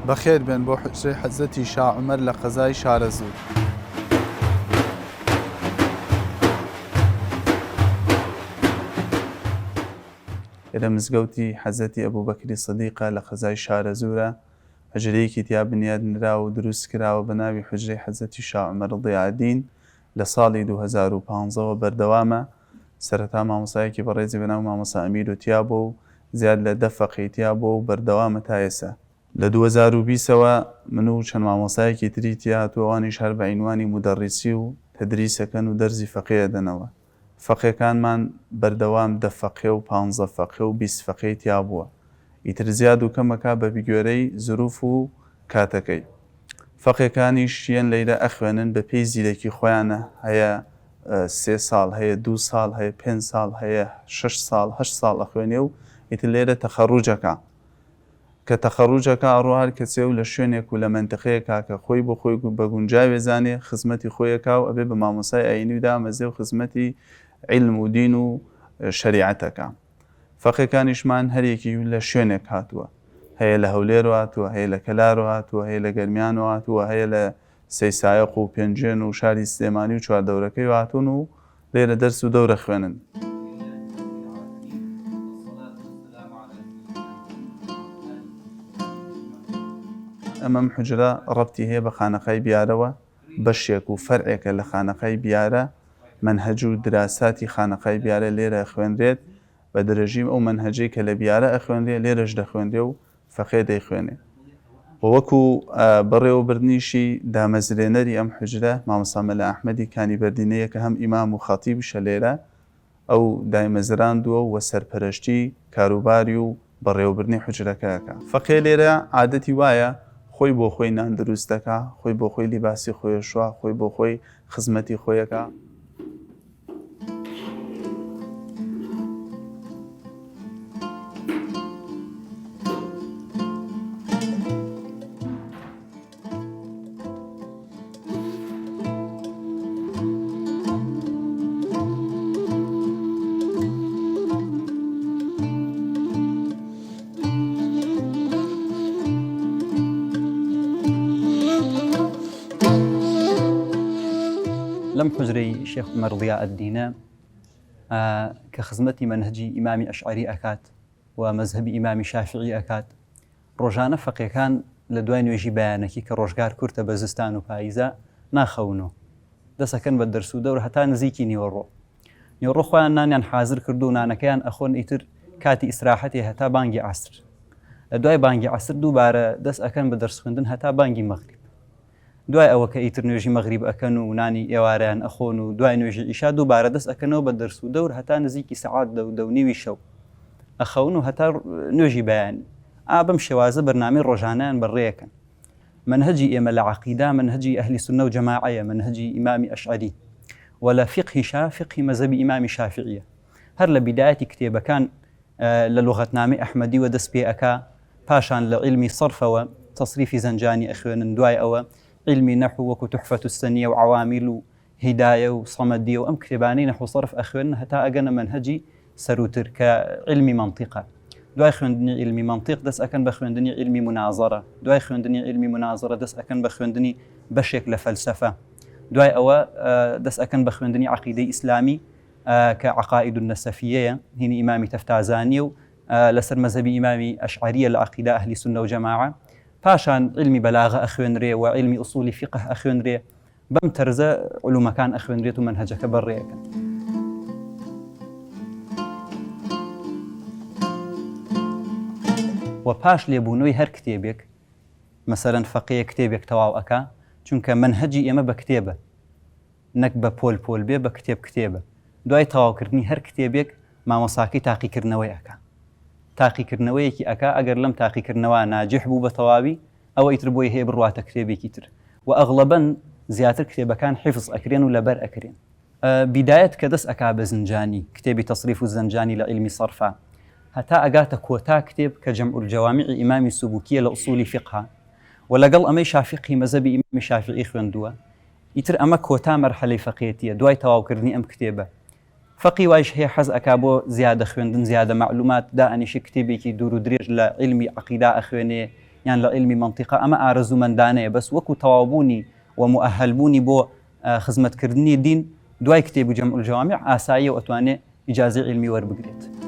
بخير بين بو حجري حزتي شا عمر لقزای شارەزوو. إلى مزگەوتی حەزەتی ئەبوبەکری سەدیقە لە قەزای شارەزوورە، حجرەیەکی تیا بنیاد نراوە و دروست کراوە بە ناوی حجرەی حەزەتی شا عومەر ڕضیعەدین لە ساڵی 2015 بەردەوامە. سەرەتا مامۆسایەکی بەڕێزی بەناو مامۆسا ئەمیر تیا بوو و زیاد لە 10 فەقێ تیا بوو و بەردەوامە تا ئێستا. لە 2020ەوە من و چەند مامۆسایەکی تری تیا هاتووەوانیش هەر بە عینوانی مودەڕیسی و تەدریسەکەن و دەرزی فەقێ دەنەوە. فەقێکانمان بەردەوام 10 فەقێ و 15 فەقێ و 20 فەقێ تیا بووە. ئیتر زیاد و کەمەکە بە بیگوێرەی زروف و کاتەکەی. فەقێکانیش یەن لەیرە ئەخوێنن بە پێی زیرەکی خۆیانە، هەیە 3 ساڵ، هەیە 2 ساڵ، هەیە 5 ساڵ، هەیە 6 ساڵ، 8 ساڵ ئەخوێنێ و ئیتر لێرە تەخەڕوجەکە. کە تەخەڕوجەکە ئەڕوار کەسێ و لە شوێنێک و لە منتەقەیەکا کە خۆی بۆ خۆی بە گونجاوێ زانێ خزمەتی خۆیەکا و ئەبێ بە مامۆسای ئاینی و دامەزێ و خزمەتی عیلم و دین و شەریعەتەکە. فەقێکانیشمان هەرێکی لە شوێنێک هاتووە، هەیە لە هەولێر هاتووە، هەیە لە کەلار هاتووە، هەیە لە گەرمیان هاتووە، هەیە لە سەیسایەق و پێنجێن و شاری سلێمانی و چواردەورەکەی هاتوون و لێرە دەرس و دەورە خوێنن. ئەمەم حجرە ڕەبتی هەیە بە خانەقای بیارەوە، بەشێک و فەرعێکە لە خانەقای بیارە. منهەج و دراساتی خانەقای بیارە لێرە خوێنرێت بە درەژیم ئەو منهەجەی کە لە بیارە ئەخوێنرێ لێرەش دەخوێنرێ و فەقێ دەیخوێنێ. وەکو بەڕێوەبردنیشی دامەزرێنەری ئەم حجرە مامۆستا مەلا ئەحمەدی کانیبەردینەیە کە هەم ئیمام و خەتیبشە لێرە، ئەو دایمەزراندووە و سەرپەرشتی کاروباری و بەڕێوەبردنی حجرەکەیەکە. فەقێ لێرە عادەتی وایە خۆی بۆ خۆی نان دروست دەکا، خۆی بۆ خۆی لیباسی خۆیشوە، خۆی بۆ خۆی خزمەتی خۆیەکە. لەم حجرەی شێخ عومەر ڕضیعەدینە کە خزمەتی منهەجی ئیمامی ئەشعەری ئەکات و مەزهەبی ئیمامی شافعی ئەکات، ڕۆژانە فەقێکان لە دوای نوێژی بەیانەکی کە ڕۆژگار کورتە بە زستان و پاییزە ناخەونەوە، دەسەکەن بە دەرس و دەور هەتا نزیکی نیوەڕۆ. نیوەڕۆ خۆیان نانیان حازر کردو و نانەکەیان ئەخۆن، ئیتر کاتی ئیسراحەتێ هەتا بانگی عەسر. لە دوای بانگی عەسر دووبارە دەست ئەکەن بە دەرس خوێندن هەتا بانگی مەغریب. دوای ئەوە کە ئیتر نوێژی مەغریب ئەکەن و نانی ئێوارەیان ئەخۆن و دوای نوێژی ئیشا دووبارە دەست ئەکەنەوە بە دەرس و دەور هەتا نزیکی سەعات دە و نیوی شەو ئەخەون و هەتا نوێژی بەیانی. بەم شێوازە بەرنامەی ڕۆژانەیان بەڕێیەکەن. منهەجی ئێمە لە عەقیدا منهەجی ئەهلی سوننە و جەماعەیە، منهەجی ئیمامی ئەشعەری، و لە فیقهیشا فیقهی مەزهەبی ئیمامی شافعیە. هەر لە بیدایەتی کتێبەکان لە لوغەتنامەی ئەحمەدیوە دەست پێ ئەکا، پاشان لە عیلمی سەرفەوە تەصریفی زەنجانی ئەخوێنن، دوای ئەوە علمی نحو وەکو تحفەت السەنیە و عەوامل و هیدایە و سەمەدیە و ئەم کتێبانەی نەحو سەرف ئەخوێنن هەتا ئەگەنە منهەجی سەروتر کە علمی مەنطیقە. دوای خوێندنی علمی مەنطیق دەست ئەکەن بە خوێندنی علمی منازەرە، دوای خوێندنی علمی منازەرە دەست ئەکەن بە خوێندنی بەشێک لە فەلسەفە، دوای ئەوە دەست ئەکەن بە خوێندنی عەقیدەی ئیسلامی کە عەقائید النەسەفیەیە، هینی ئیمامی تەفتازانی و لەسەر مەزهەبی ئیمامی ئەشعەریە لە عەقیدا ئەهلی سوننە و جەماعە. پاشان علمی بەلاغە ئەخوێنرێ و علمی ئوسولی فیقه ئەخوێنرێ. بەم تەرزە علومەکان ئەخوێنرێت و منهەجەکە بەڕێیەکەن. و پاش لێبوونەوەی هەر کتێبێک، مەسەرەن فەقێ کتێبێک تەواو ئەکا، چونکە منهەجی ئێمە بە کتێبە، نەک بە پۆل بێ، بە کتێبە. دوای تەواوکردنی هەر کتێبێک مامۆساکەی تاقیکردنەوەی ئەکا. تاقیکردنەوەیەکی ئەکا، ئەگەر لەم تاقیکردنەوە ناجح بوو بە تەواوی، ئەوە ئیتر بۆی هەیە بڕواتە کتێبێکی تر. و ئەغڵەبەن زیاتر کتێبەکان حیفظ ئەکرێن و لەبەر ئەکرێن. بیدایەت کە دەست ئەکا بە زنجانی، کتێبی تەصریف و زەنجانی لە عیلمی سەرفە، هەتا ئەگاتە کۆتا کتێب کە جەمع الجەوامعی ئیمامی سوبوکیە لە ئوسولی فیقها، و لەگەڵ ئەمەی شافعی مەزهەبی ئیمامی شافعی خوێندووە. ئیتر ئەمە کۆتا مەرحەلەی فەقێتیە دوای تەواوکردنی ئەم کتێبە. فەقی وایش هەیە حەز ئەکا بۆ زیادە خوێندن، زیادە معلومات دائەنیشی کتێبێکی دوور و درێژ لە علمی عەقیدا ئەخوێنێ، یان لە علمی منطقە ئەمە ئارەزومەندانەیە بەس وەکو تەواوبوونی و مؤهلبوونی بۆ خزمەتکردنی دین دوای کتێب و جەمع الجەوامع ئاسایی و ئەتوانێت ئیجازەی علمی وەربگرێت.